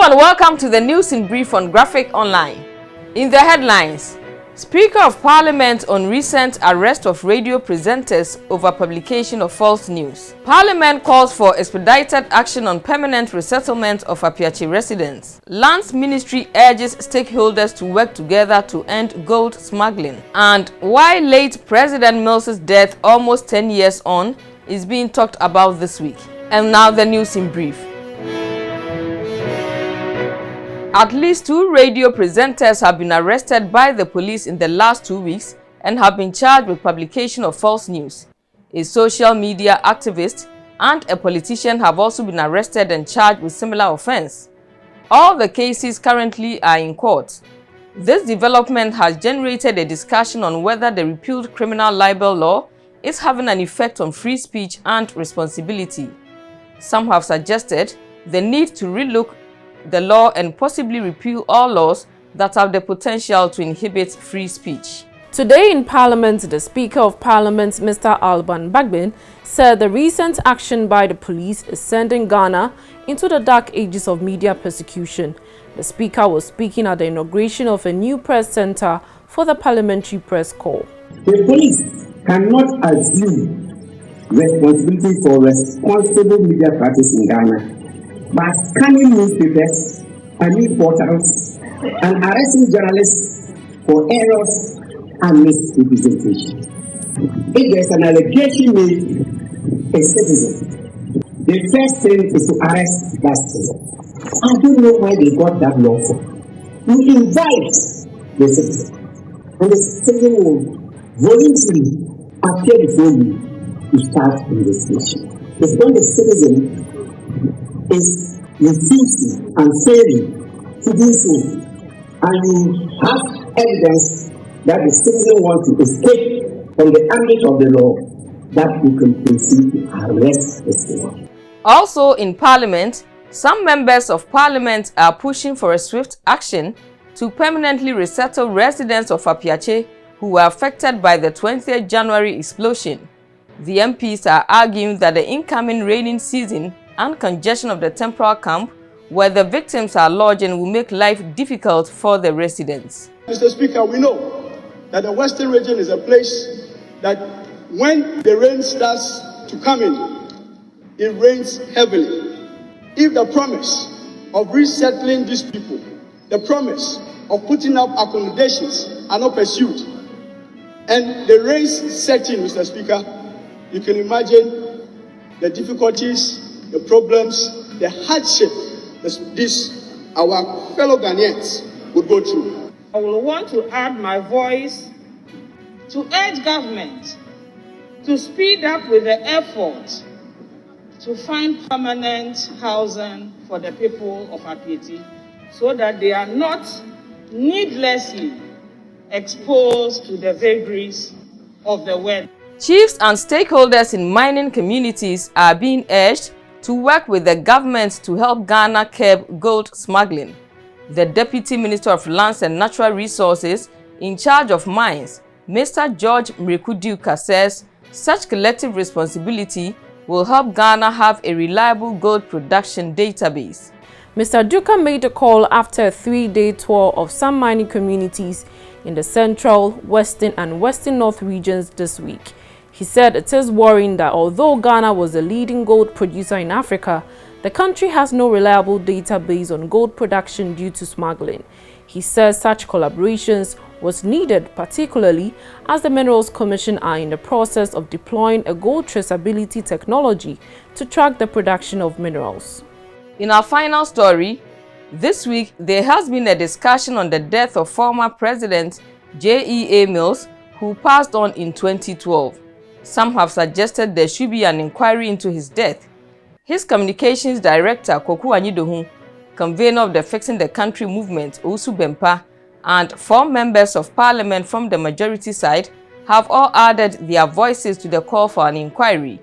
and welcome to the news in brief on Graphic Online. In the headlines, Speaker of Parliament on recent arrest of radio presenters over publication of false news. Parliament calls for expedited action on permanent resettlement of Appiatse residents. Lands Ministry urges stakeholders to work together to end gold smuggling. And why late President Mills's death almost 10 years on is being talked about this week. And now the news in brief. At least 2 radio presenters have been arrested by the police in the last 2 weeks and have been charged with publication of false news. A social media activist and a politician have also been arrested and charged with similar offense. All the cases currently are in court. This development has generated a discussion on whether the repealed criminal libel law is having an effect on free speech and responsibility. Some have suggested the need to relook the law and possibly repeal all laws that have the potential to inhibit free speech. Today in Parliament, the Speaker of Parliament, Mr. Alban Bagbin, said the recent action by the police is sending Ghana into the dark ages of media persecution. The Speaker was speaking at the inauguration of a new press center for the Parliamentary Press Corps. The police cannot assume responsibility for responsible media practice in Ghana by scanning newspapers and news portals and arresting journalists for errors and misrepresentation. If there's an allegation made a citizen, the first thing is to arrest that citizen. I don't know why they got that law for. You invite the citizen, and the citizen will voluntarily appear before you to start investigation. It's when the citizen is refusing and failing to do so, and you have evidence that the citizen wants to escape from the ambit of the law, that you can proceed to arrest the citizen. Also in Parliament, some members of Parliament are pushing for a swift action to permanently resettle residents of Appiatse who were affected by the 20th January explosion. The MPs are arguing that the incoming rainy season and congestion of the temporal camp where the victims are lodging will make life difficult for the residents. Mr. Speaker, we know that the Western region is a place that when the rain starts to come in, it rains heavily. If the promise of resettling these people, the promise of putting up accommodations are not pursued, and the rains set in, Mr. Speaker, you can imagine the difficulties, the problems, the hardship that our fellow Ghanaians would go through. I will want to add my voice to urge government to speed up with the effort to find permanent housing for the people of Appiatse so that they are not needlessly exposed to the vagaries of the weather. Chiefs and stakeholders in mining communities are being urged to work with the government to help Ghana curb gold smuggling. The Deputy Minister of Lands and Natural Resources in charge of mines, Mr. George Mrekuduka, says such collective responsibility will help Ghana have a reliable gold production database. Mr. Duka made a call after a 3-day tour of some mining communities in the central, western and western north regions this week. He said it is worrying that although Ghana was the leading gold producer in Africa, the country has no reliable database on gold production due to smuggling. He says such collaborations was needed, particularly as the Minerals Commission are in the process of deploying a gold traceability technology to track the production of minerals. In our final story, this week there has been a discussion on the death of former President J.E.A. Mills, who passed on in 2012. Some have suggested there should be an inquiry into his death. His communications director, Koku Anyidohu, convener of the Fixing the Country movement, Usu Bempa, and 4 members of parliament from the majority side have all added their voices to the call for an inquiry.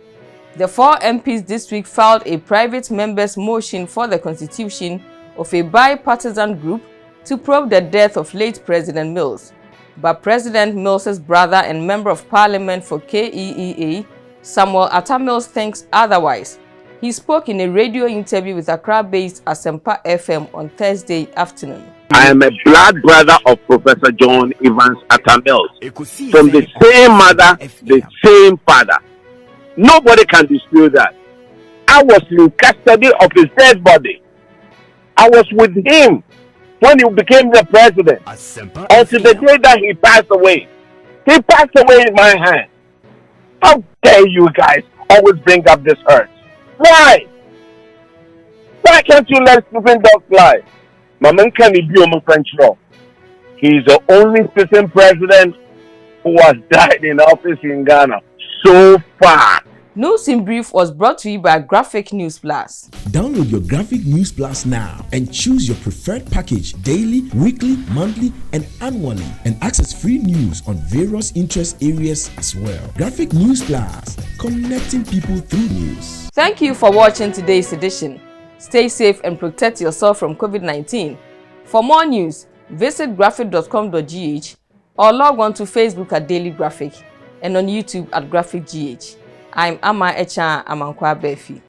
The 4 MPs this week filed a private members' motion for the constitution of a bipartisan group to probe the death of late President Mills. But President Mills's brother and member of parliament for KEEA, Samuel Atta Mills, thinks otherwise. He spoke in a radio interview with Accra-based Asempa FM on Thursday afternoon. I am a blood brother of Professor John Evans Attamills, from the same mother, the same father. Nobody can dispute that. I was in custody of his dead body. I was with him when he became the president until the day that he passed away. He passed away in my hand. How dare you guys always bring up this hurt? Why? Why can't you let sleeping dogs lie? Maman can be a French law. He is the only sitting president who has died in office in Ghana so far. News in Brief was brought to you by Graphic News Plus. Download your Graphic News Plus now and choose your preferred package daily, weekly, monthly, and annually, and access free news on various interest areas as well. Graphic News Plus, connecting people through news. Thank you for watching today's edition. Stay safe and protect yourself from COVID-19. For more news, visit graphic.com.gh or log on to Facebook at Daily Graphic and on YouTube at Graphic GH. I'm Amma Echa Amankwa Befi.